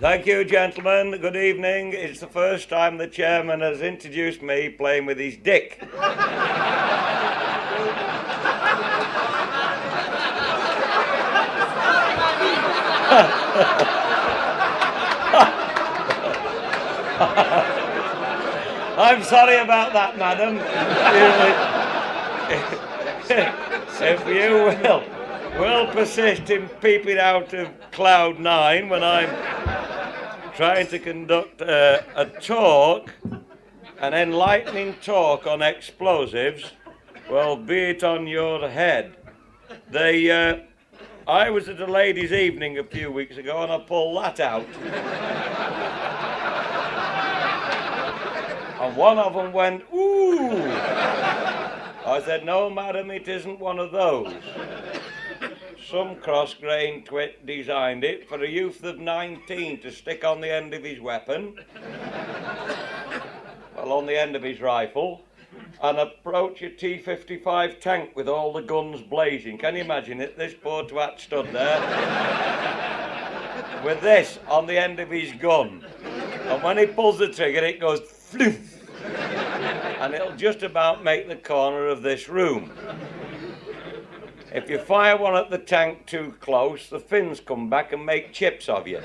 Thank you, gentlemen. Good evening. It's the first time the chairman has introduced me playing with his dick. I'm sorry about that, madam. If you will persist in peeping out of cloud 9 when I'm trying to conduct a talk, an enlightening talk on explosives, well, be it on your head. I was at a ladies' evening a few weeks ago and I pulled that out. And one of them went, ooh. I said, no, madam, it isn't one of those. Some cross-grained twit designed it for a youth of 19 to stick on the end of his weapon, well, on the end of his rifle, and approach a T-55 tank with all the guns blazing. Can you imagine it? This poor twat stood there with this on the end of his gun. And when he pulls the trigger, it goes floof. And it'll just about make the corner of this room. If you fire one at the tank too close, the fins come back and make chips of you.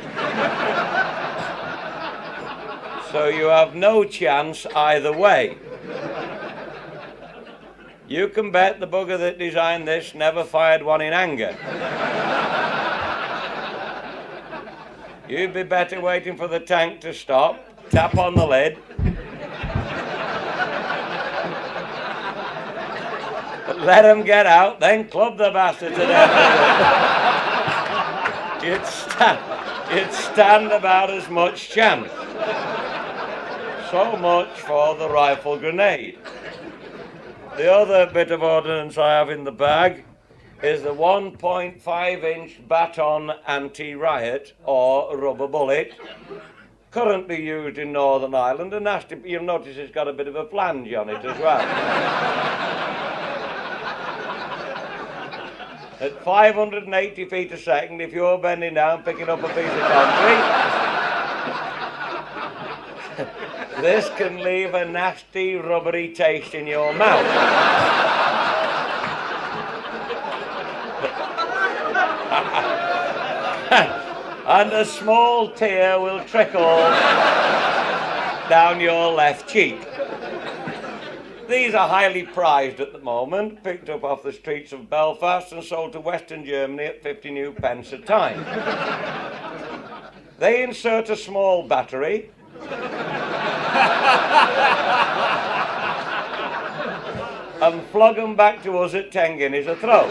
So you have no chance either way. You can bet the bugger that designed this never fired one in anger. You'd be better waiting for the tank to stop, tap on the lid, let him get out, then club the bastard to death. You'd stand about as much chance. So much for the rifle grenade. The other bit of ordnance I have in the bag is the 1.5-inch baton anti-riot or rubber bullet, currently used in Northern Ireland, and you'll notice it's got a bit of a flange on it as well. At 580 feet a second, if you're bending down picking up a piece of concrete, this can leave a nasty rubbery taste in your mouth. And a small tear will trickle down your left cheek. These are highly prized at the moment, picked up off the streets of Belfast and sold to Western Germany at 50 new pence a time. They insert a small battery and flog them back to us at 10 guineas a throw.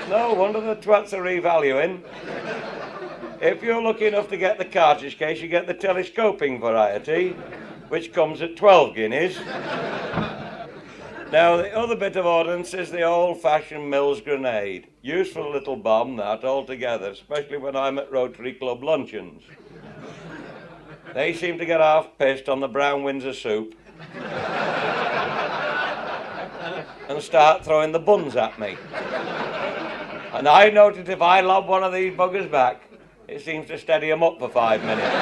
No wonder the twats are revaluing. If you're lucky enough to get the cartridge case, you get the telescoping variety, which comes at 12 guineas. Now, the other bit of ordnance is the old-fashioned Mills grenade. Useful little bomb, that, altogether, especially when I'm at Rotary Club luncheons. They seem to get half pissed on the brown Windsor soup and start throwing the buns at me. And I noticed if I lob one of these buggers back, it seems to steady them up for 5 minutes.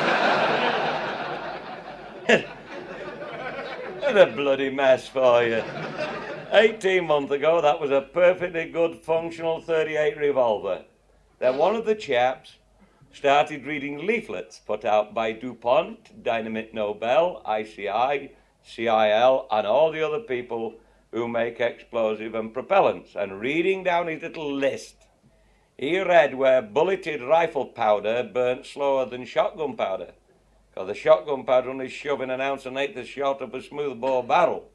What a bloody mess for you. 18 months ago, that was a perfectly good functional .38 revolver. Then one of the chaps started reading leaflets put out by DuPont, Dynamit Nobel, ICI, CIL, and all the other people who make explosive and propellants. And reading down his little list, he read where bulleted rifle powder burnt slower than shotgun powder. Because the shotgun powder only shoving an ounce and eighth of shot up a smooth-bore barrel.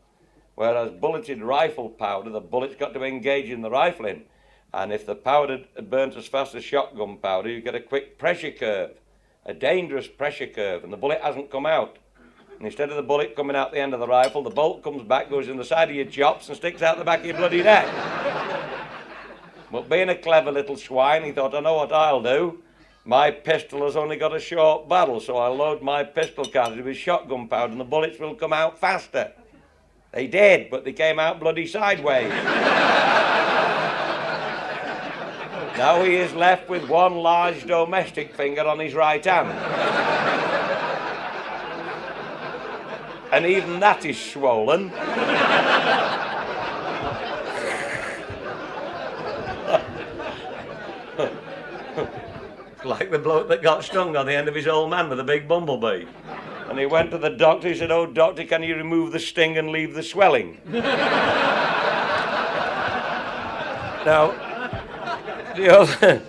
Whereas bulleted rifle powder, the bullet's got to engage in the rifling. And if the powder burns as fast as shotgun powder, you get a quick pressure curve, a dangerous pressure curve, and the bullet hasn't come out. And instead of the bullet coming out the end of the rifle, the bolt comes back, goes in the side of your chops, and sticks out the back of your bloody neck. But being a clever little swine, he thought, I know what I'll do. My pistol has only got a short barrel, so I'll load my pistol cartridge with shotgun powder, and the bullets will come out faster. They did, but they came out bloody sideways. Now he is left with one large domestic finger on his right hand. And even that is swollen. Like the bloke that got stung on the end of his old man with a big bumblebee. And he went to the doctor, he said, "Oh, doctor, can you remove the sting and leave the swelling?" Now, the other...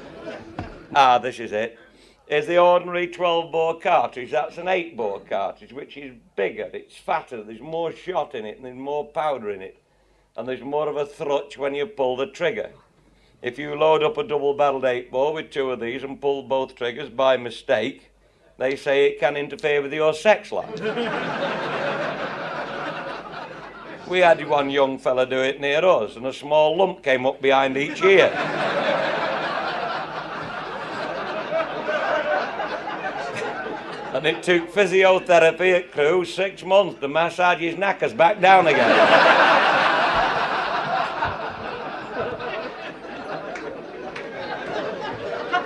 this is it. Is the ordinary 12-bore cartridge. That's an 8-bore cartridge, which is bigger, it's fatter, there's more shot in it, and there's more powder in it. And there's more of a thrutch when you pull the trigger. If you load up a double-barreled 8-bore with 2 of these and pull both triggers by mistake, they say it can interfere with your sex life. We had one young fella do it near us, and a small lump came up behind each ear. And it took physiotherapy at Crewe 6 months to massage his knackers back down again.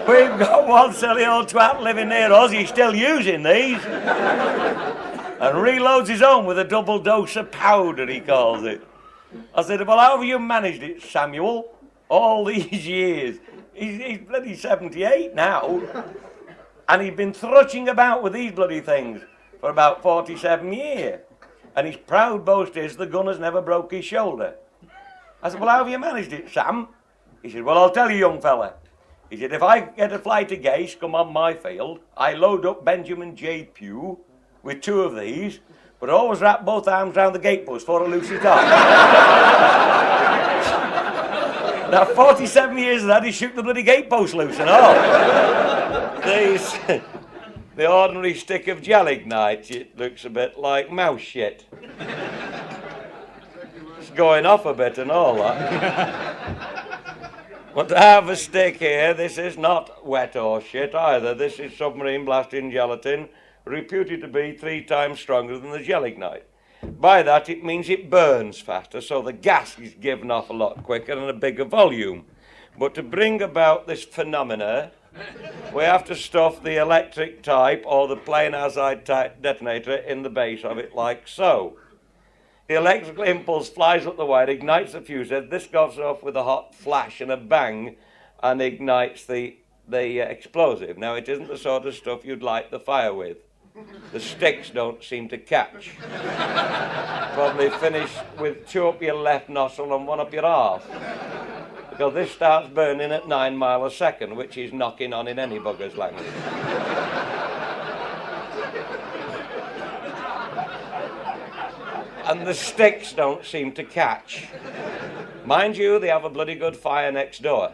We've got one silly old twat living near us, he's still using these. And reloads his own with a double dose of powder, he calls it. I said, "Well, how have you managed it, Samuel, all these years?" He's bloody 78 now. And he'd been thrutching about with these bloody things for about 47 years. And his proud boast is the gunner's never broke his shoulder. I said, "Well, how have you managed it, Sam?" He said, "Well, I'll tell you, young fella." He said, "If I get a flight of geese come on my field, I load up Benjamin J. Pugh with 2 of these, but always wrap both arms round the gate post before I loose it off." Now, 47 years of that, he shook the bloody gate post loose and all. The ordinary stick of gelignite, it looks a bit like mouse shit. It's going off a bit and all that. But to have a stick here, this is not wet or shit either. This is submarine blasting gelatin, reputed to be 3 times stronger than the gelignite. By that, it means it burns faster, so the gas is given off a lot quicker and a bigger volume. But to bring about this phenomena, we have to stuff the electric type or the plain azide type detonator in the base of it like so. The electrical impulse flies up the wire, ignites the fuse head. This goes off with a hot flash and a bang and ignites the explosive. Now, it isn't the sort of stuff you'd light the fire with. The sticks don't seem to catch. Probably finish with 2 up your left nostril and 1 up your arse. Because this starts burning at 9 miles a second, which is knocking on in any bugger's language. And the sticks don't seem to catch. Mind you, they have a bloody good fire next door.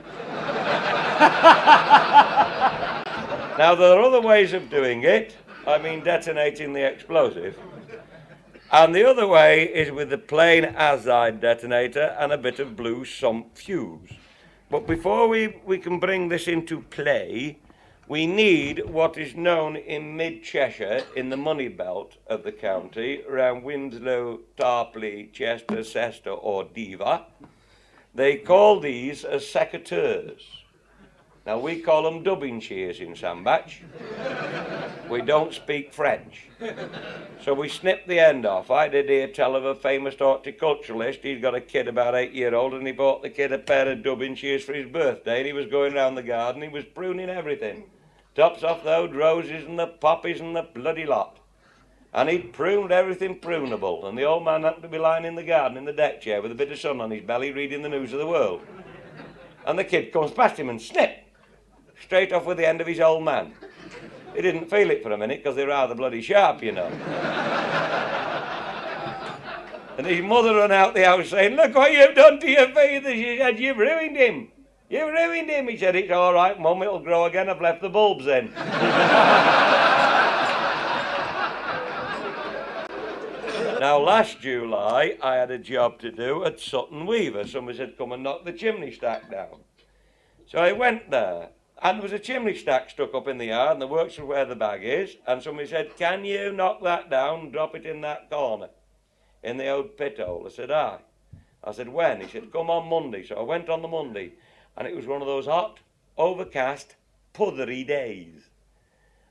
Now, there are other ways of doing it. I mean, detonating the explosive. And the other way is with the plain azide detonator and a bit of blue sump fuse. But before we can bring this into play, we need what is known in mid-Cheshire, in the money belt of the county, around Winslow, Tarpley, Chester, Cester or Diva. They call these as secateurs. Now, we call them dubbing shears in Sandbach. We don't speak French. So we snip the end off. I did hear tell of a famous horticulturalist. He's got a kid about 8-year-old, and he bought the kid a pair of dubbing shears for his birthday, and he was going round the garden. He was pruning everything. Tops off the old roses and the poppies and the bloody lot. And he'd pruned everything prunable, and the old man happened to be lying in the garden in the deck chair with a bit of sun on his belly reading the news of the world. And the kid comes past him and snip! Straight off with the end of his old man. He didn't feel it for a minute because they're rather bloody sharp, you know. And his mother ran out the house saying, "Look what you've done to your father." She said, "You've ruined him. You've ruined him." He said, "It's all right, Mum, it'll grow again. I've left the bulbs in." Now, last July, I had a job to do at Sutton Weaver. Somebody said, "Come and knock the chimney stack down." So I went there. And there was a chimney stack stuck up in the yard, and the works was where the bag is. And somebody said, "Can you knock that down and drop it in that corner, in the old pit hole?" I said, "Aye." I said, "When?" He said, "Come on Monday." So I went on the Monday, and it was one of those hot, overcast, puthery days.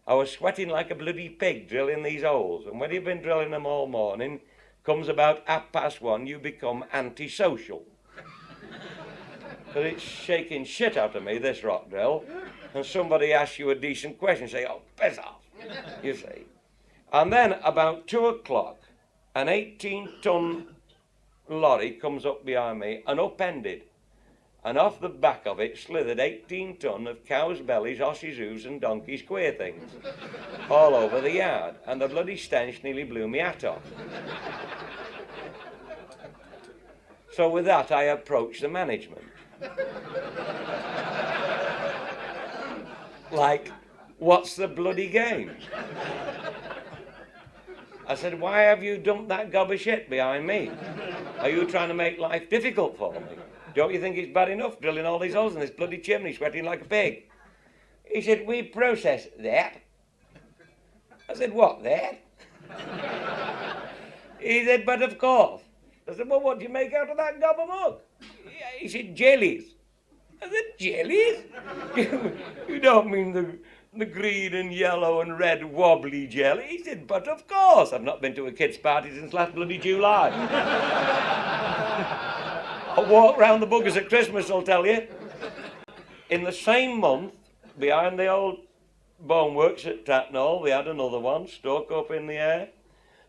I was sweating like a bloody pig drilling these holes, and when you've been drilling them all morning, comes about 1:30, you become antisocial. Because it's shaking shit out of me, this rock drill, and somebody asks you a decent question, say, oh, piss off, you see. And then about 2 o'clock, an 18-ton lorry comes up behind me and upended. And off the back of it slithered 18 ton of cows' bellies, horses' hooves and donkeys' queer things all over the yard. And the bloody stench nearly blew me hat off. So with that, I approached the management. Like, what's the bloody game? I said, why have you dumped that gob of shit behind me? Are you trying to make life difficult for me? Don't you think it's bad enough drilling all these holes in this bloody chimney, sweating like a pig? He said, we process that. I said, what, that? He said, but of course. I said, well, what do you make out of that gob of muck? He said, jellies. I said, jellies? You don't mean the green and yellow and red wobbly jelly? He said, but of course. I've not been to a kid's party since last bloody July. I walk round the buggers at Christmas, I'll tell you. In the same month, behind the old boneworks at Tatnall, we had another one, stuck up in the air.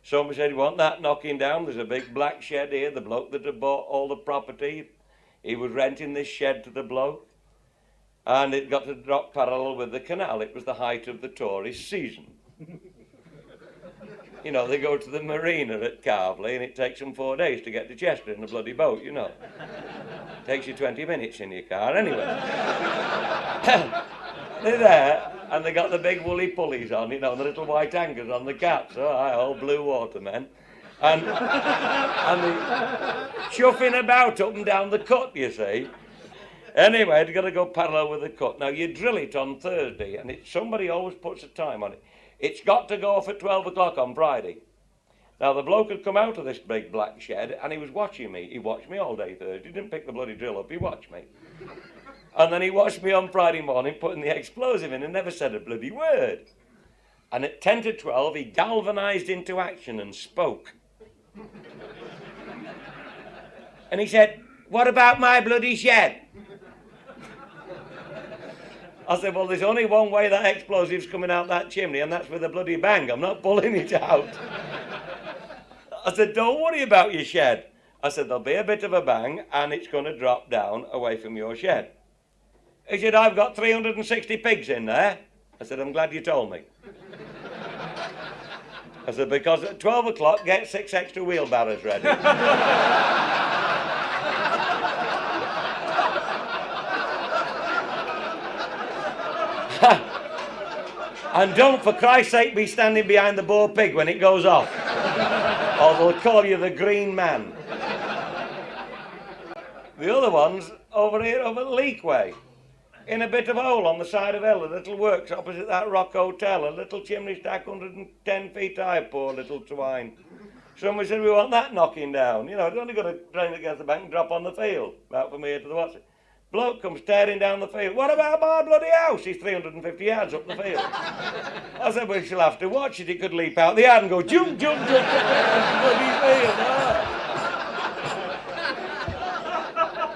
Somebody said, you want that knocking down? There's a big black shed here. The bloke that had bought all the property, he was renting this shed to the bloke. And it got to drop parallel with the canal. It was the height of the tourist season. You know, they go to the marina at Carvley and it takes them 4 days to get to Chester in a bloody boat, you know. It takes you 20 minutes in your car anyway. They're there and they got the big woolly pulleys on, you know, and the little white anchors on the caps. Oh, all blue watermen. And they're chuffing about up and down the cut, you see. Anyway, you've got to go parallel with the cut. Now, you drill it on Thursday and somebody always puts a time on it. It's got to go off at 12 o'clock on Friday. Now, the bloke had come out of this big black shed and he was watching me. He watched me all day Thursday. He didn't pick the bloody drill up, he watched me. And then he watched me on Friday morning putting the explosive in and never said a bloody word. And at 10 to 12, he galvanised into action and spoke. And he said, what about my bloody shed? I said, well, there's only one way that explosive's coming out that chimney, and that's with a bloody bang. I'm not pulling it out. I said, don't worry about your shed. I said, there'll be a bit of a bang, and it's going to drop down away from your shed. He said, I've got 360 pigs in there. I said, I'm glad you told me. I said, because at 12 o'clock, get 6 extra wheelbarrows ready. And don't, for Christ's sake, be standing behind the boar pig when it goes off, or they'll call you the Green Man. The other one's over here, over Leakway, in a bit of a hole on the side of hill, a little works opposite that Rock Hotel, a little chimney stack 110 feet high, poor little twine. Somebody said, we want that knocking down. You know, it's only got to drain against the bank and drop on the field, about from here to the what's it. Bloke comes tearing down the field. What about my bloody house? He's 350 yards up the field. I said, well, she'll have to watch it. He could leap out the yard and go, jump, jump, jump, bloody field.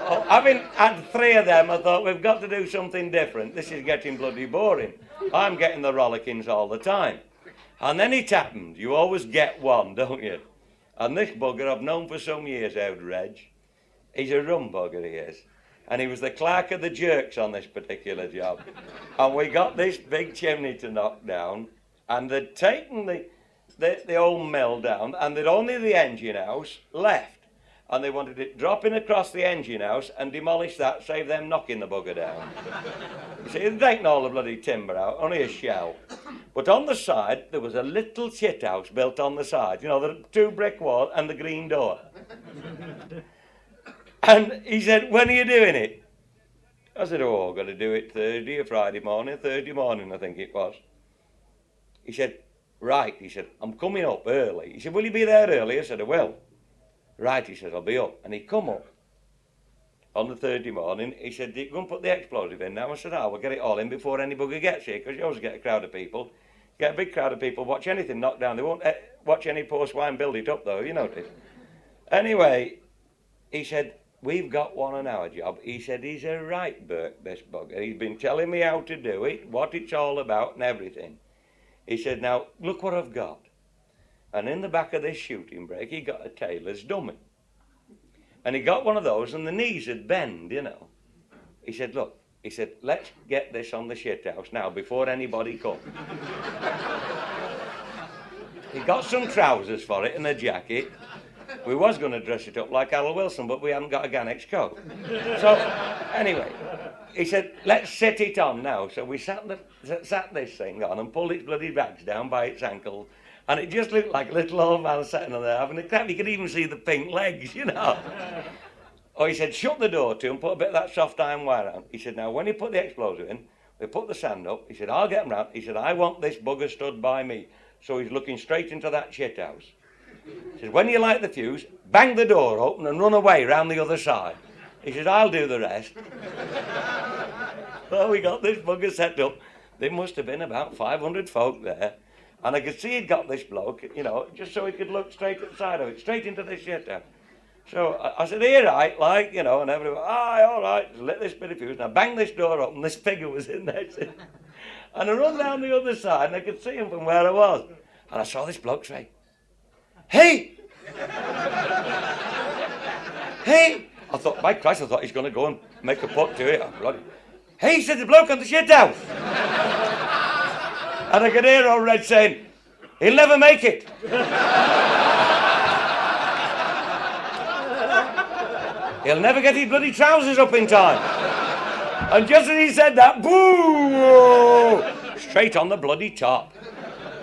Oh, having had 3 of them, I thought, we've got to do something different. This is getting bloody boring. I'm getting the rollickings all the time. And then it happened. You always get one, don't you? And this bugger I've known for some years, Oud Reg. He's a rum bugger, he is. And he was the clerk of the jerks on this particular job. And we got this big chimney to knock down, and they'd taken the old mill down, and they'd only the engine house left. And they wanted it dropping across the engine house and demolish that, save them knocking the bugger down. You see, they'd taken all the bloody timber out, only a shell. But on the side, there was a little shit house built on the side. You know, the 2 brick walls and the green door. And he said, when are you doing it? I said, oh, I've got to do it Thursday or Thursday morning, I think it was. He said, right. He said, I'm coming up early. He said, will you be there early? I said, I will. Right, he said, I'll be up. And he come up. on the Thursday morning. He said, go and put the explosive in now. I said, we'll get it all in before any bugger gets here, because you always get a crowd of people. Get a big crowd of people, watch anything knocked down. They won't watch any poor swine build it up, though, you notice. Anyway, he said, we've got one on our job. He said, he's a right Burke, this bugger. He's been telling me how to do it, what it's all about and everything. He said, now, look what I've got. And in the back of this shooting brake, he got a tailor's dummy. And he got one of those, and the knees would bend, you know. He said, look, he said, let's get this on the shithouse now before anybody comes. He got some trousers for it and a jacket. We was going to dress it up like Harold Wilson, but we hadn't got a Ganex coat. So, anyway, he said, let's set it on now. So we sat this thing on and pulled its bloody rags down by its ankles. And it just looked like a little old man sitting on there having a crap. You could even see the pink legs, you know. Oh, he said, shut the door to and put a bit of that soft iron wire on. He said, now, when you put the explosive in, we put the sand up. He said, I'll get him round. He said, I want this bugger stood by me. So he's looking straight into that shit house. He said, when you light the fuse, bang the door open and run away round the other side. He said, I'll do the rest. Well, we got this bugger set up. There must have been about 500 folk there. And I could see he'd got this bloke, you know, just so he could look straight at the side of it, straight into this shit house. So I said, here, right, like, you know, and everyone, all right, just lit this bit of fuse. Now bang this door up, and this figure was in there. And I run down the other side, and I could see him from where I was. And I saw this bloke say, hey! Hey! I thought, by Christ, I thought he's going to go and make a putt to it. Hey, said the bloke on the shit house. And I could hear old Red saying, he'll never make it. He'll never get his bloody trousers up in time. And just as he said that, boo! Straight on the bloody top.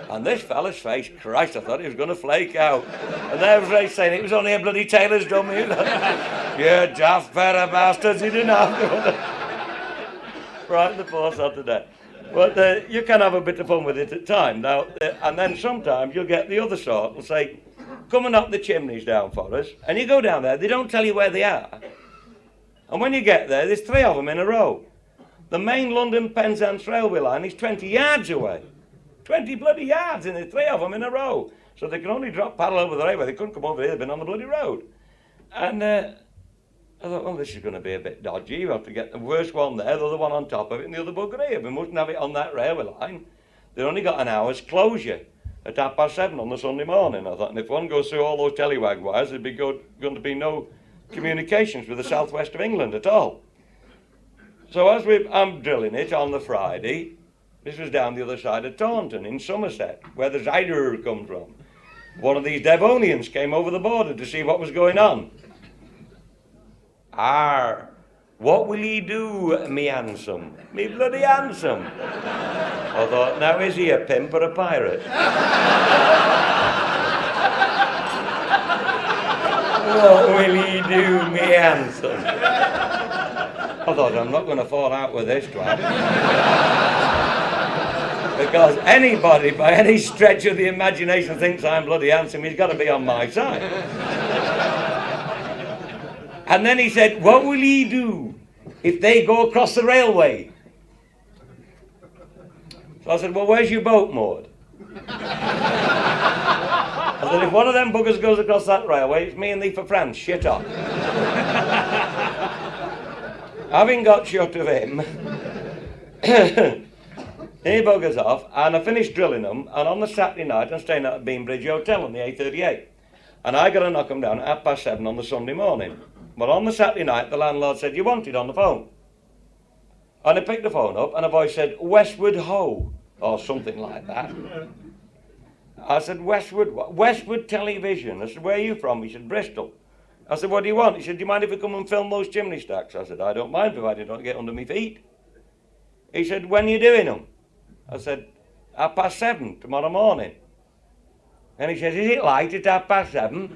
And this fella's face, Christ, I thought he was going to flake out. And there was Ray saying, it was only a bloody tailor's dummy. You daft pair of bastards, he didn't have to. Right in the poor sod today. But you can have a bit of fun with it at times. Now, and then sometimes you'll get the other sort will say, come and knock the chimneys down for us. And you go down there, they don't tell you where they are. And when you get there, there's 3 of them in a row. The main London Penzance railway line is 20 yards away. 20 bloody yards, and there's 3 of them in a row. So they can only drop parallel with the railway. They couldn't come over here, they've been on the bloody road. And I thought, well, this is going to be a bit dodgy. You have to get the worst one there, the other one on top of it, and the other bugger here. We mustn't have it on that railway line. They've only got an hour's closure at 7:30 on the Sunday morning. I thought, and if one goes through all those tellywag wires, there'd be going to be no communications with the southwest of England at all. So as I'm drilling it on the Friday, this was down the other side of Taunton in Somerset, where the Zyder comes from. One of these Devonians came over the border to see what was going on. What will ye do, me handsome? Me bloody handsome. I thought, now is he a pimp or a pirate? What will ye do, me handsome? I thought, I'm not going to fall out with this twat. Because anybody, by any stretch of the imagination, thinks I'm bloody handsome, he's got to be on my side. And then he said, what will ye do if they go across the railway? So I said, well, where's your boat moored? I said, if one of them buggers goes across that railway, it's me and thee for France, shit off. Having got shut of him, he buggers off, and I finished drilling them, and on the Saturday night, I'm staying at the Beambridge Hotel on the A38. And I got to knock them down at 7:30 on the Sunday morning. But on the Saturday night, the landlord said, you want it on the phone? And I picked the phone up, and a voice said, Westward Ho, or something like that. I said, Westward Television. I said, where are you from? He said, Bristol. I said, what do you want? He said, do you mind if we come and film those chimney stacks? I said, I don't mind, provided I don't get under my feet. He said, when are you doing them? I said, 7:30 tomorrow morning. And he says, is it light at 7:30?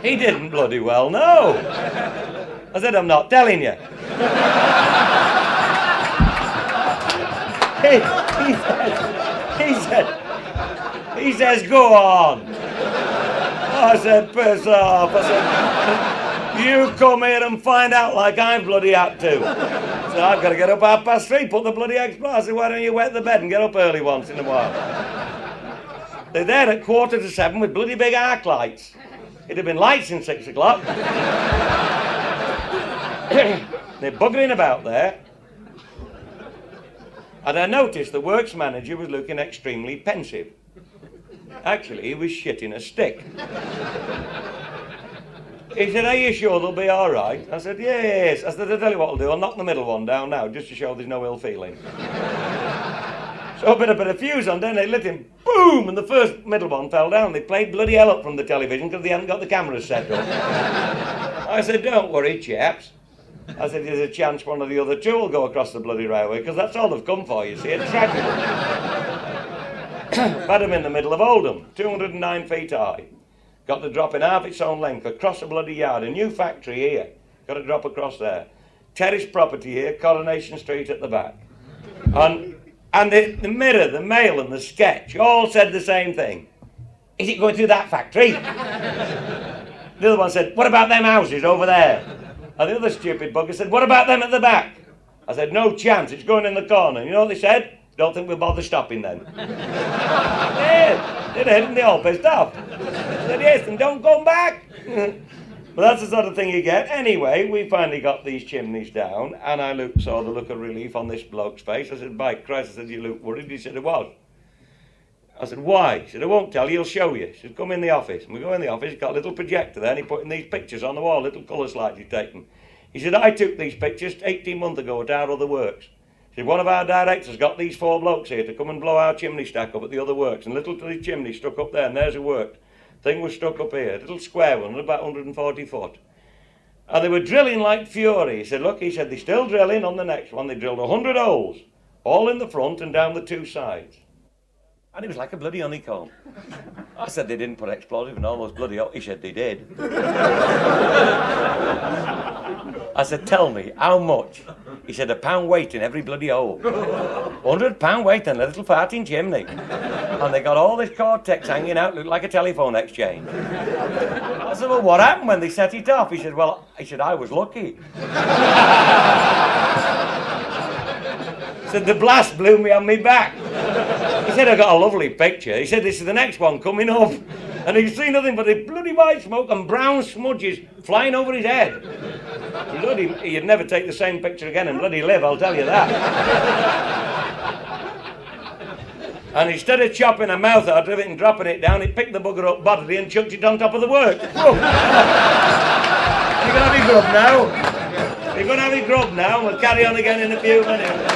He didn't bloody well know. I said, I'm not telling you. He says, go on. I said, piss off. I said, you come here and find out like I bloody had to. So I've got to get up 3:30, put the bloody explorer. I said, why don't you wet the bed and get up early once in a while? They're there at 7:15 with bloody big arc lights. It'd have been lights in 6 o'clock. They're buggering about there. And I noticed the works manager was looking extremely pensive. Actually, he was shitting a stick. He said, are you sure they'll be all right? I said, yes. I said, I'll tell you what I'll do. I'll knock the middle one down now, just to show there's no ill feeling. So I put a fuse on, then they lit him. Boom! And the first middle one fell down. They played bloody hell up from the television because they hadn't got the cameras set up. I said, don't worry, chaps. I said, there's a chance one of the other two will go across the bloody railway, because that's all they've come for, you see. It's tragic. Had him in the middle of Oldham, 209 feet high. Got to drop in half its own length across a bloody yard. A new factory here. Got to drop across there. Terrace property here, Coronation Street at the back. And the Mirror, the Mail and the Sketch all said the same thing. Is it going through that factory? The other one said, what about them houses over there? And the other stupid bugger said, what about them at the back? I said, no chance, it's going in the corner. You know what they said? Don't think we'll bother stopping then. Yeah, they did, and they all pissed off. I said, yes, and don't come back. But that's the sort of thing you get. Anyway, we finally got these chimneys down, and I saw the look of relief on this bloke's face. I said, by Christ, I said, you look worried? He said, I was. I said, why? He said, I won't tell you, I'll show you. He said, come in the office. And we go in the office, he's got a little projector there, and he's putting these pictures on the wall, little colour slides he's taken. He said, I took these pictures 18 months ago at our other works. He said, one of our directors got these 4 blokes here to come and blow our chimney stack up at the other works, and little the chimney stuck up there, and there's it worked. Thing was stuck up here, a little square one, about 140 foot. And they were drilling like fury. He said, look, he said, they're still drilling on the next one. They drilled 100 holes, all in the front and down the 2 sides. And it was like a bloody honeycomb. I said they didn't put explosive in all those bloody holes. He said they did. I said, tell me, how much? He said, £1 weight in every bloody hole. £100 weight in a little farting chimney. And they got all this cortex hanging out, looked like a telephone exchange. I said, well, what happened when they set it off? He said, I was lucky. He said, the blast blew me on me back. He said, I got a lovely picture. He said, this is the next one coming up. And he could see nothing but the bloody white smoke and brown smudges flying over his head. Bloody, he'd never take the same picture again and bloody live, I'll tell you that. And instead of chopping a mouth out of it and dropping it down, he picked the bugger up bodily and chucked it on top of the work. Whoa. You're going to have your grub now. You're going to have your grub now. We'll carry on again in a few minutes.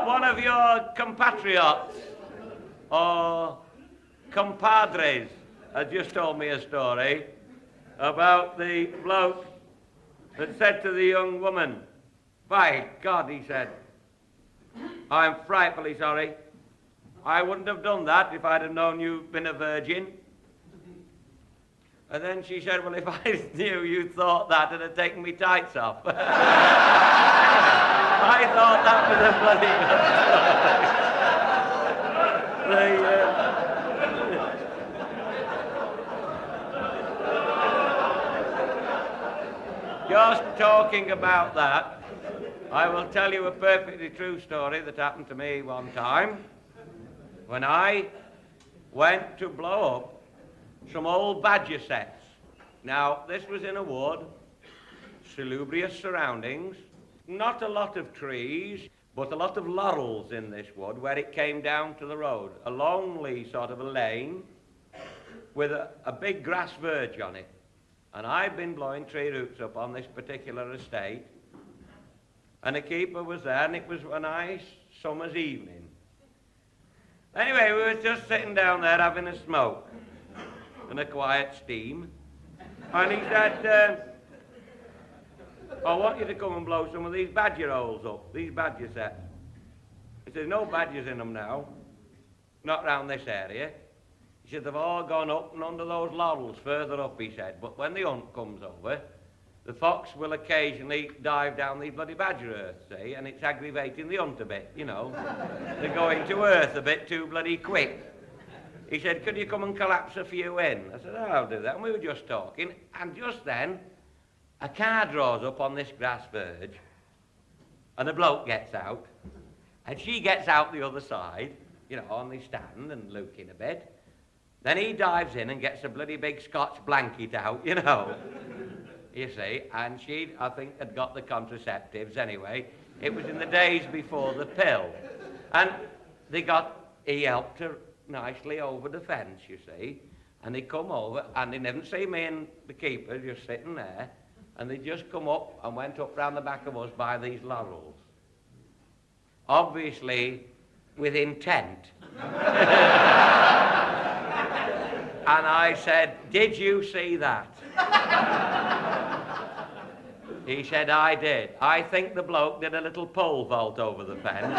One of your compatriots or compadres had just told me a story about the bloke that said to the young woman, by God, he said, I'm frightfully sorry. I wouldn't have done that if I'd have known you'd been a virgin. And then she said, well, if I knew you thought that, it'd have taken me tights off. I thought that was a bloody just talking about that, I will tell you a perfectly true story that happened to me one time when I went to blow up some old badger sets. Now, this was in a wood, salubrious surroundings, not a lot of trees, but a lot of laurels in this wood where it came down to the road. A lonely sort of a lane with a big grass verge on it. And I've been blowing tree roots up on this particular estate. And the keeper was there, and it was a nice summer's evening. Anyway, we were just sitting down there having a smoke and a quiet steam. And he said, I want you to come and blow some of these badger holes up, these badger sets. He said, no badgers in them now, not round this area. He said, they've all gone up and under those laurels further up, he said. But when the hunt comes over, the fox will occasionally dive down these bloody badger earth, see, and it's aggravating the hunt a bit, you know. They're going to earth a bit too bloody quick. He said, could you come and collapse a few in? I said, oh, I'll do that. And we were just talking, and just then, a car draws up on this grass verge, and a bloke gets out, and she gets out the other side, you know, on the stand and looking a bit. Then he dives in and gets a bloody big Scotch blanket out, you know, you see, and she, I think, had got the contraceptives anyway. It was in the days before the pill. And he helped her nicely over the fence, you see, and they come over, and they didn't see me and the keeper just sitting there, and they just come up and went up round the back of us by these laurels. Obviously, with intent. And I said, did you see that? He said, I did. I think the bloke did a little pole vault over the fence. Anyway.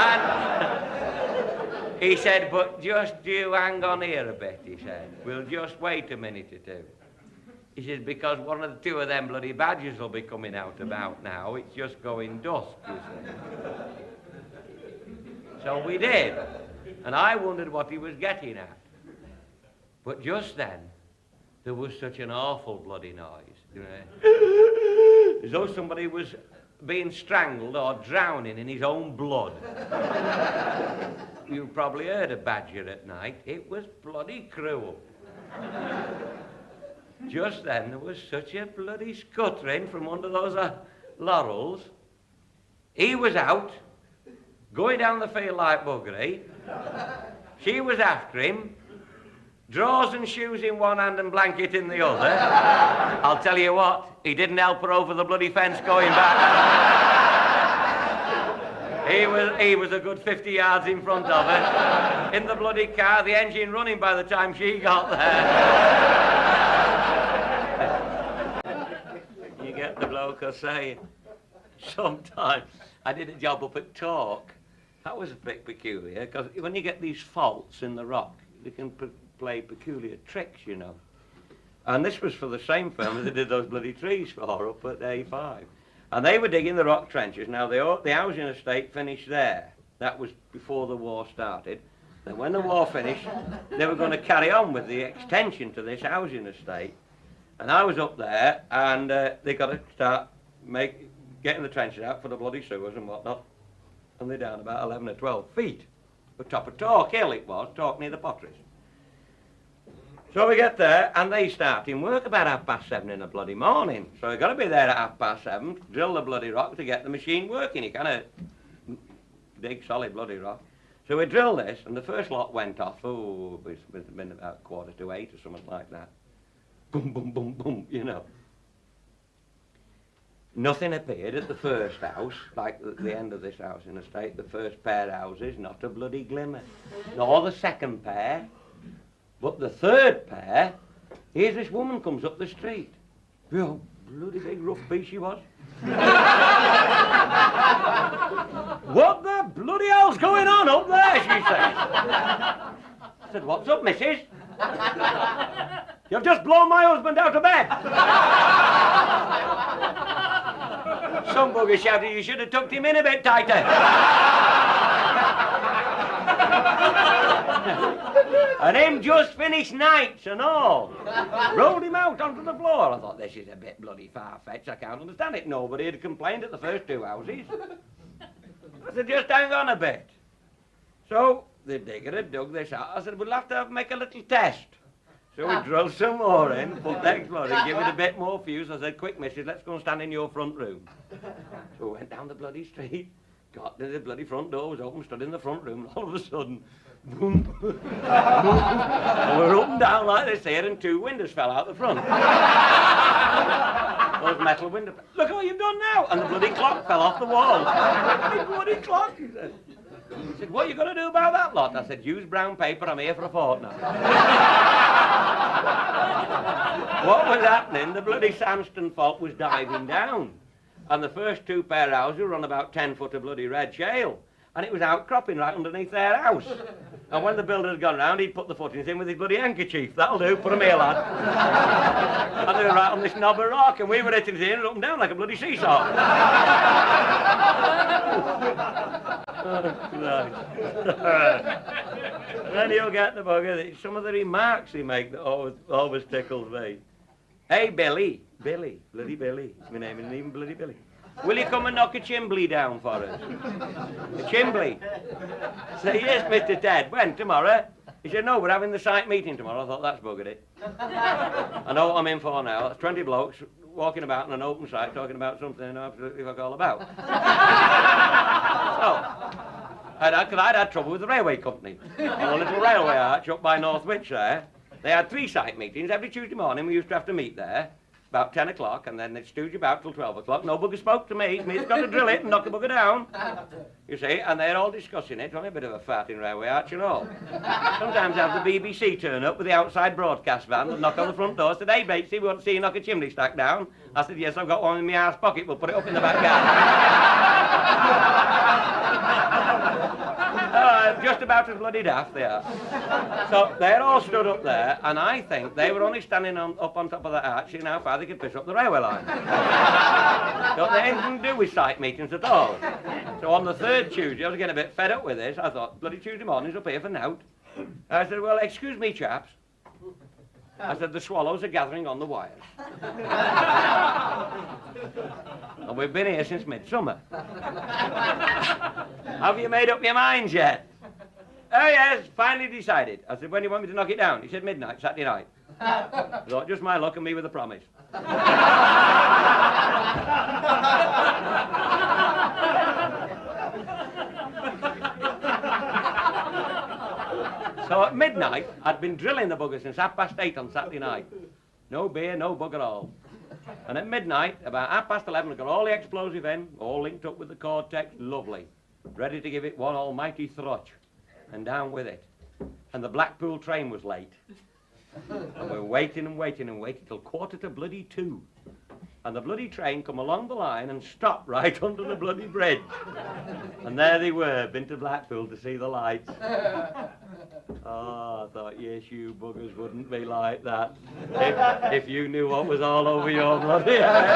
And he said, but just you hang on here a bit, he said. We'll just wait a minute or two. He said, because one of the two of them bloody badgers will be coming out about now. It's just going dusk, you see. So we did. And I wondered what he was getting at. But just then, there was such an awful bloody noise, you know, as though somebody was being strangled or drowning in his own blood. You probably heard a badger at night. It was bloody cruel. Just then, there was such a bloody scuttering from under those laurels. He was out, going down the field like buggery. She was after him, drawers and shoes in one hand and blanket in the other. I'll tell you what, he didn't help her over the bloody fence going back. He was a good 50 yards in front of her, in the bloody car, the engine running by the time she got there. You get the bloke I say. Sometimes I did a job up at Torque. That was a bit peculiar, because when you get these faults in the rock, they can play peculiar tricks, you know. And this was for the same firm as they did those bloody trees for up at A5. And they were digging the rock trenches. Now, the housing estate finished there. That was before the war started. Then when the war finished, they were going to carry on with the extension to this housing estate. And I was up there, and they got to start getting the trenches out for the bloody sewers and whatnot. And they're down about 11 or 12 feet. The top of Torque Hill it was, Torque near the Potteries. So we get there, and they start in work about 7:30 in the bloody morning. So we've got to be there at 7:30, drill the bloody rock to get the machine working. You kind of dig solid bloody rock. So we drill this, and the first lot went off, it's been about 7:45 or something like that. Boom, boom, boom, boom, you know. Nothing appeared at the first house, like the end of this housing estate, the first pair of houses, not a bloody glimmer. Nor the second pair, but the third pair, here's this woman comes up the street. Oh, bloody big rough piece she was. What the bloody hell's going on up there, she says. I said, what's up, missus? You've just blown my husband out of bed. Some bugger shouted, you should have tucked him in a bit tighter. And him just finished nights and all. Rolled him out onto the floor. I thought, this is a bit bloody far-fetched. I can't understand it. Nobody had complained at the first two houses. I said, just hang on a bit. So the digger had dug this out. I said, we'll have to make a little test. So we drilled some more in, put the exploder, give it a bit more fuse. I said, quick, missus, let's go and stand in your front room. So we went down the bloody street, got to the bloody front door, was open, stood in the front room, and all of a sudden, boom, boom, and we're up and down like this here, and two windows fell out the front. Those metal windows. Look what you've done now! And the bloody clock fell off the wall. The bloody clock, he said. He said, what are you going to do about that lot? I said, use brown paper, I'm here for a fortnight. what was happening, the bloody sandstone fault was diving down. And the first two pair of houses were on about 10 foot of bloody red shale. And it was outcropping right underneath their house. And when the builder had gone round, he'd put the footings in with his bloody handkerchief. That'll do, put 'em here, lad. And they were right on this knob of rock, and we were hitting it in and up and down like a bloody seesaw. Then you'll get the bugger. Some of the remarks he makes that always tickles me. Hey, Billy, bloody Billy. My name isn't even bloody Billy. Will you come and knock a chimbly down for us? A chimbly? Say, yes, Mr. Ted. When? Tomorrow? He said, no, we're having the site meeting tomorrow. I thought, that's buggered it. I know what I'm in for now. That's 20 blokes walking about on an open site talking about something I know absolutely fuck all about. So, I'd had trouble with the railway company. On a little railway arch up by Northwich there. They had 3 site meetings every Tuesday morning. We used to have to meet there about 10 o'clock, and then they'd stooge about till 12 o'clock. No bugger spoke to me. Me's got to drill it and knock the bugger down. You see, and they're all discussing it. Only a bit of a farting railway arch and all. Sometimes have the BBC turn up with the outside broadcast van and knock on the front door. Said, hey, Batesy, we want to see you knock a chimney stack down. I said, yes, I've got one in my arse pocket. We'll put it up in the back garden. Just about as bloody daft they are. So they're all stood up there, and I think they were only standing up on top of that arch, seeing how far they could push up the railway line. So they had nothing to do with site meetings at all. So on the 3rd Tuesday, I was getting a bit fed up with this. I thought, bloody Tuesday morning's up here for nout. I said, well, excuse me, chaps. I said, the swallows are gathering on the wires. And we've been here since midsummer. Have you made up your minds yet? Oh, yes, finally decided. I said, when do you want me to knock it down? He said, midnight, Saturday night. I thought, just my luck and me with a promise. So at midnight, I'd been drilling the bugger since 8:30 on Saturday night. No beer, no bugger all. And at midnight, about 11:30, I got all the explosive in, all linked up with the Cortex, lovely. Ready to give it one almighty throtch. And down with it. And the Blackpool train was late. And we're waiting and waiting and waiting till 1:45. And the bloody train come along the line and stopped right under the bloody bridge. And there they were, been to Blackpool to see the lights. Oh, I thought, yes, you buggers wouldn't be like that if you knew what was all over your bloody head.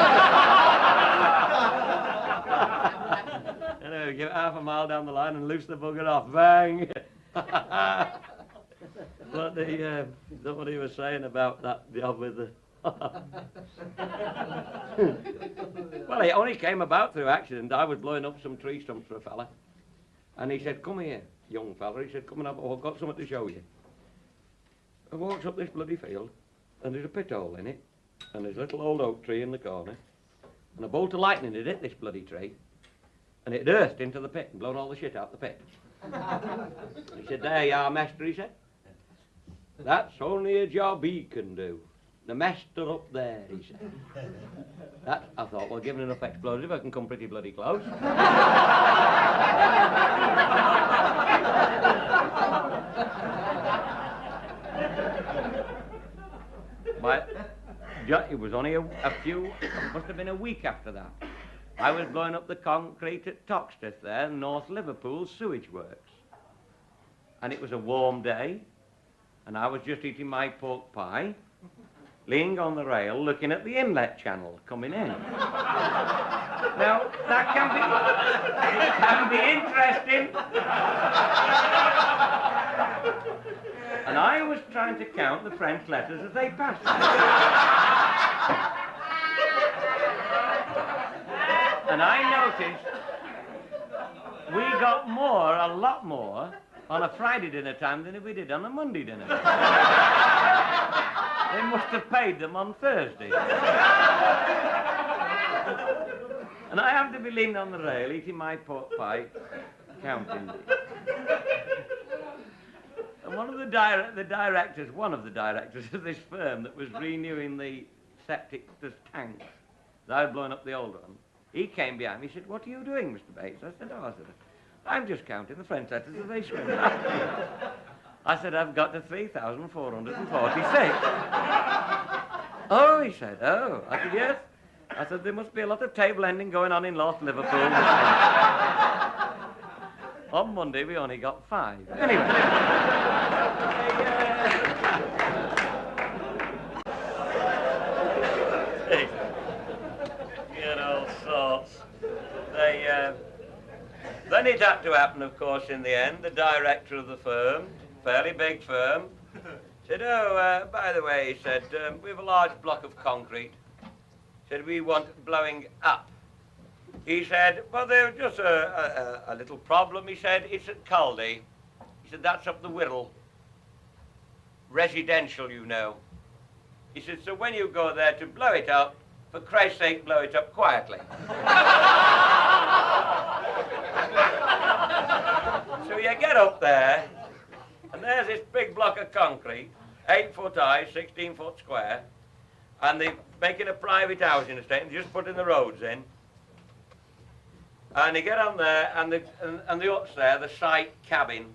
Anyway, give it half a mile down the line and loose the bugger off. Bang! But somebody was saying about that job with the... Well, it only came about through accident. I was blowing up some tree stumps for a fella. And he said, come here, young fella. He said, come and I've got something to show you. I walked up this bloody field, and there's a pit hole in it, and there's a little old oak tree in the corner, and a bolt of lightning had hit this bloody tree, and it earthed into the pit and blown all the shit out the pit. He said, there you are, master, he said. That's only a job he can do. The master up there, he said. That, I thought, well, given enough explosive, I can come pretty bloody close. It was only must have been a week after that. I was blowing up the concrete at Toxteth there, North Liverpool sewage works. And it was a warm day, and I was just eating my pork pie, leaning on the rail, looking at the inlet channel coming in. Now, that can be interesting. And I was trying to count the French letters as they passed me. And I noticed we got a lot more, on a Friday dinner time than we did on a Monday dinner. They must have paid them on Thursday. And I happened to be leaning on the rail, eating my pork pie, counting. And one of the directors of this firm that was renewing the septic tanks, that I was blowing up the old one, he came behind me, he said, what are you doing, Mr. Bates? I said, I'm just counting the French letters as they swim. I said, I've got to 3,446. Oh, he said, oh. I said, yes. I said, there must be a lot of table ending going on in North Liverpool. On Monday, we only got 5. Anyway. Get all sorts. Then it had to happen, of course, in the end. The director of the firm, fairly big firm, said, oh, by the way, he said, we have a large block of concrete. Said, we want blowing up. He said, well, there's just a little problem. He said, it's at Caldy. He said, that's up the Wirral. Residential, you know. He said, so when you go there to blow it up, for Christ's sake, blow it up quietly. So you get up there, and there's this big block of concrete, 8 foot high, 16 foot square, and they're making a private housing estate and just putting the roads in. And you get on there, and the hut's there, the site cabin.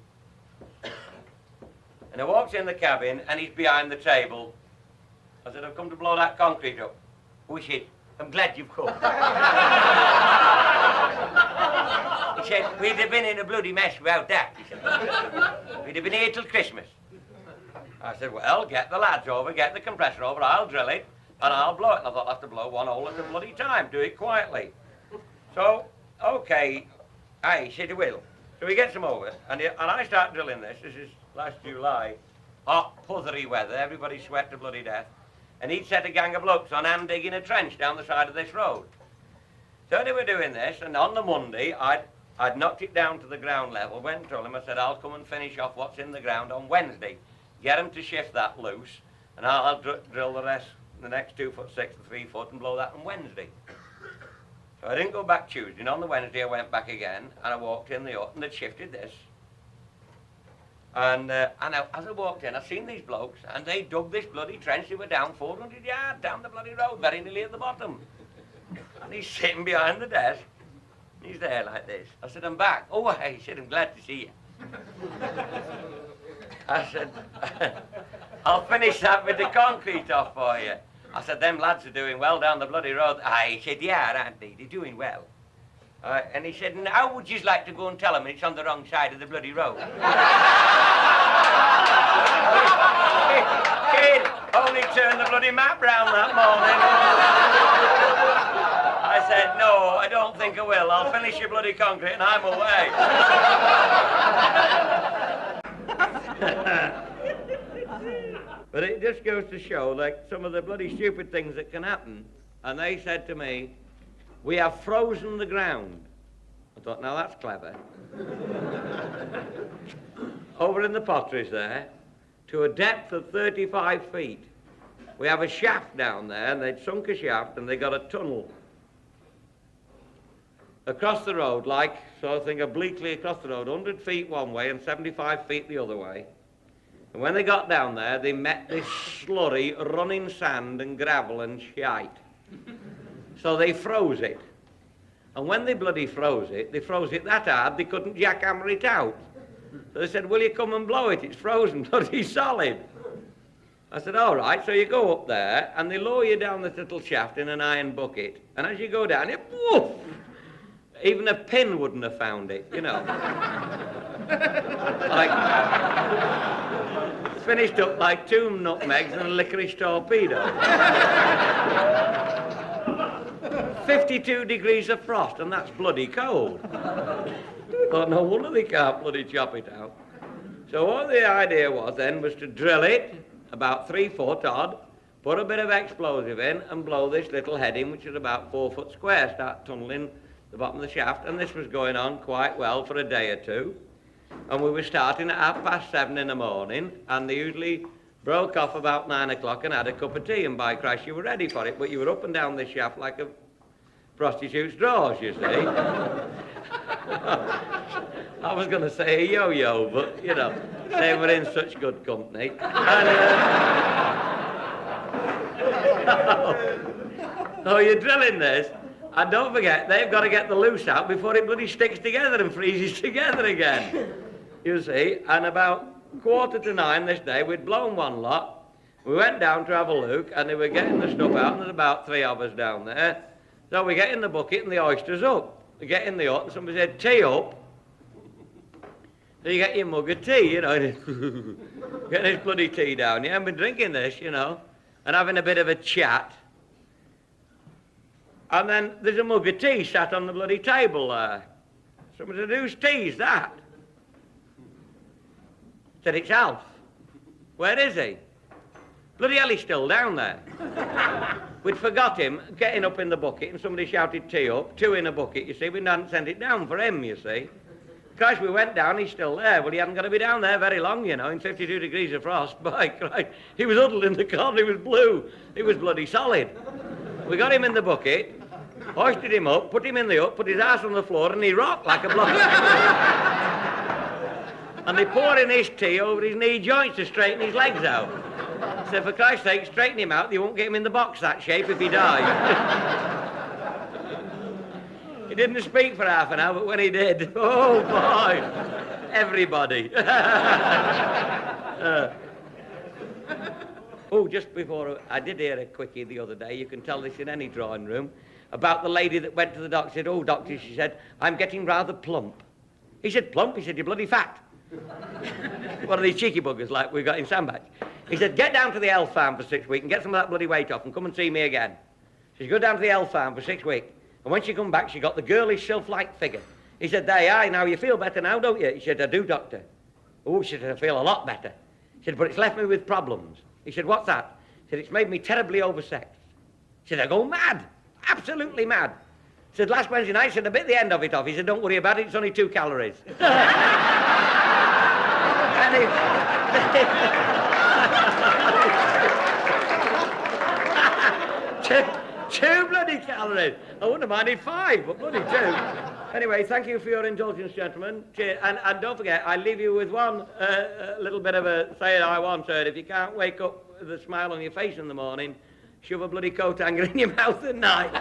And he walks in the cabin, and he's behind the table. I said, I've come to blow that concrete up. Oh, he said, I'm glad you've come. He said, we'd have been in a bloody mess without that, he said. We'd have been here till Christmas. I said, well, get the lads over, get the compressor over, I'll drill it, and I'll blow it. And I thought, I'll have to blow one hole at a bloody time, do it quietly. So, okay, he said he will. So he gets them over, and I start drilling this. This is last July. Hot, puthery weather, everybody sweat to bloody death. And he'd set a gang of blokes on hand digging a trench down the side of this road. So they were doing this, and on the Monday, I'd knocked it down to the ground level, went and told him, I said, I'll come and finish off what's in the ground on Wednesday. Get him to shift that loose, and I'll drill the rest, the next 2 foot 6 and 3 foot, and blow that on Wednesday. So I didn't go back Tuesday, and on the Wednesday I went back again, and I walked in the hut, and they'd shifted this. And as I walked in, I seen these blokes, and they dug this bloody trench. They were down 400 yards down the bloody road, very nearly at the bottom. And he's sitting behind the desk. He's there like this. I said, I'm back. Oh, he said, I'm glad to see you. I said, I'll finish that with the concrete off for you. I said, them lads are doing well down the bloody road. He said, yeah, aren't they? They're doing well. And he said, how would you like to go and tell them it's on the wrong side of the bloody road? Kid, only turned the bloody map round that morning. I said, no, I don't think I will. I'll finish your bloody concrete and I'm away. But it just goes to show, like, some of the bloody stupid things that can happen. And they said to me, we have frozen the ground. I thought, now that's clever. Over in the potteries there, to a depth of 35 feet, we have a shaft down there, and they'd sunk a shaft, and they got a tunnel across the road, like, so think obliquely across the road, 100 feet one way and 75 feet the other way. And when they got down there, they met this slurry, running sand and gravel and shite. So they froze it. And when they bloody froze it that hard they couldn't jackhammer it out. So they said, will you come and blow it? It's frozen, bloody solid. I said, all right. So you go up there, and they lower you down this little shaft in an iron bucket. And as you go down it, woof! Even a pin wouldn't have found it, you know. Like, finished up like 2 nutmegs and a licorice torpedo. 52 degrees of frost, and that's bloody cold. Thought, no wonder they can't bloody chop it out. So what the idea was then was to drill it about 3 foot odd, put a bit of explosive in, and blow this little heading, which is about 4 foot square, start tunneling the bottom of the shaft. And this was going on quite well for a day or two. And we were starting at 7:30 in the morning, and they usually broke off about 9 o'clock and had a cup of tea, and by Christ you were ready for it. But you were up and down this shaft like a prostitute's drawers, you see. I was going to say a yo-yo, but, you know, they were in such good company. And, so you're drilling this, and don't forget, they've got to get the loose out before it bloody sticks together and freezes together again. You see, and about 8:45 this day, we'd blown one lot, We went down to have a look, and they were getting the stuff out, and there's about 3 of us down there. So we get in the bucket, and the oyster's up. We get in the hut, and somebody said, tea up. So you get your mug of tea, getting this bloody tea down. You haven't been drinking this, and having a bit of a chat. And then there's a mug of tea sat on the bloody table there. Somebody said, whose tea's that? Said, it's Alf. Where is he? Bloody hell, he's still down there. We'd forgot him getting up in the bucket, and somebody shouted tea up, 2 in a bucket, you see. We hadn't sent it down for him, you see. Christ, we went down, he's still there. Well, he hadn't got to be down there very long, in 52 degrees of frost. By Christ, he was huddled in the corner, he was blue. He was bloody solid. We got him in the bucket, hoisted him up, put him in the hut, put his ass on the floor, and he rocked like a bloody... And they poured in his tea over his knee joints to straighten his legs out. So for Christ's sake, straighten him out. You won't get him in the box that shape if he dies. He didn't speak for half an hour, but when he did, oh boy, everybody. Just before, I did hear a quickie the other day, you can tell this in any drawing room, about the lady that went to the doctor, said, oh doctor, she said, I'm getting rather plump. He said, plump? He said, you're bloody fat. One of these cheeky buggers like we've got in Sandbach. He said, get down to the elf farm for 6 weeks and get some of that bloody weight off and come and see me again. She said, go down to the elf farm for 6 weeks. And when she come back, she got the girlish sylph-like figure. He said, there you are, now you feel better now, don't you? He said, I do, doctor. Oh, she said, I feel a lot better. He said, but it's left me with problems. He said, what's that? He said, it's made me terribly oversexed. He said, I go mad, absolutely mad. He said, last Wednesday night, he said, I bit the end of it off. He said, don't worry about it, it's only 2 calories. And two bloody calories. I wouldn't have minded 5, but bloody 2. Anyway, thank you for your indulgence, gentlemen. Cheers. And don't forget, I leave you with one little bit of a saying I once heard. If you can't wake up with a smile on your face in the morning, shove a bloody coat hanger in your mouth at night.